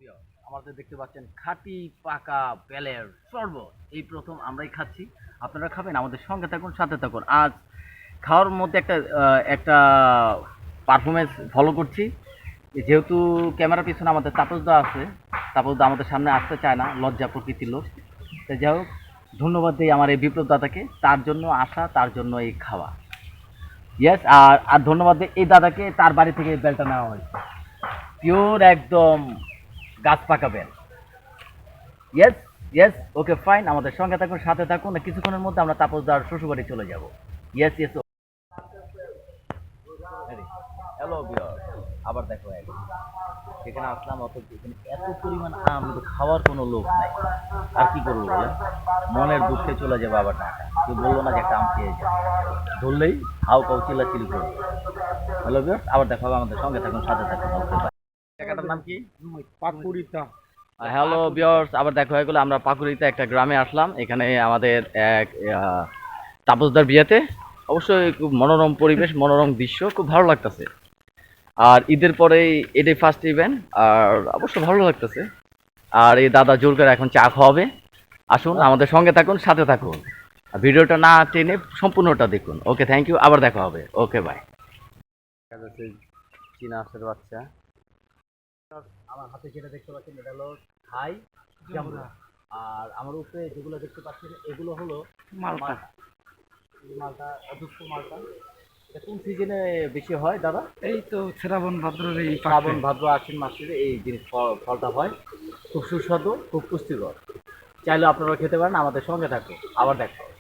প্রিয়, আমাদের দেখতে পাচ্ছেন খাঁটি পাকা বেলের শরবত এই প্রথম আমরাই খাচ্ছি। আপনারা খাবেন, আমাদের সঙ্গে থাকুন, সাথে থাকুন। আজ খাওয়ার মধ্যে একটা পারফরমেন্স ফলো করছি। যেহেতু ক্যামেরার পিছনে আমাদের তাপসদা আছে, তাপসদা আমাদের সামনে আসতে চায় না, লজ্জা প্রকৃতির লোক। তাই যাই হোক, ধন্যবাদ দিই আমার এই বিপ্লব দাদাকে, তার জন্য আসা, তার জন্য এই খাওয়া। ইয়েস, আর আর ধন্যবাদ দিই এই দাদাকে, তার বাড়ি থেকে এই বেলটা নেওয়া হয়েছে, পিওর একদম গাছ পাকা বেল। ইয়েস, ইয়েস, ওকে ফাইন, আমাদের সঙ্গে থাকুন, সাথে থাকুন। কিছুক্ষণের মধ্যে আমরা তাপসদার শ্বশুরবাড়ি চলে যাব। Yes, yes. হ্যালো বিয়র, আবার দেখো একদম এখানে আসলাম, অত এখানে এত পরিমাণ আম, কিন্তু খাওয়ার কোনো লোক নাই। আর কি করবো বলে, মনের দুঃখে চলে যাবে আবার টাকা। কেউ বললো না যে একটা আম খেয়ে যায়, ধরলেই হাউ কাউ চিল্লাচিল্লি করবে। হ্যালো বিয়র, আবার দেখো, আমাদের সঙ্গে থাকুন, সাথে থাকুন। Okay bye. জায়গাটার নাম কি? পাকুড়িটা। হ্যালো বিয়র্স, আবার দেখা হয়ে গেলো। আমরা পাকুড়িতে একটা গ্রামে আসলাম। এখানে আমাদের এক তাপসদার বিয়েতে, অবশ্যই খুব মনোরম পরিবেশ, মনোরম দৃশ্য, খুব ভালো লাগতেছে। আর ঈদের পরেই এটাই ফার্স্ট ইভেন্ট, আর অবশ্য ভালো লাগতেছে। আর এই দাদা জোর করে এখন চা খাওয়াবে। আসুন, আমাদের সঙ্গে থাকুন, সাথে থাকুন। ভিডিওটা না টেনে সম্পূর্ণটা দেখুন। ওকে, থ্যাংক ইউ, আবার দেখা হবে। Okay bye. চীনা হাঁসের বাচ্চা। আমার হাতে যেটা দেখতে পাচ্ছেন এটা হলো থাই জাম্বুরা। আর আমার উপরে যেগুলো দেখতে পাচ্ছেন এগুলো হলো মালটা। এই মালটা অজস্র মালটা। এটা কোন সিজনে বেশি হয় দাদা? এই তো শ্রাবণ ভাদ্রের এই শ্রাবণ ভাদ্র আশ্বিন মাসে এই জিনিস ফলটা হয়। খুব সুস্বাদু, খুব পুষ্টিকর। চাইলে আপনারা খেতে পারেন, আমাদের সঙ্গে থাকুন। আবার দেখা হবে।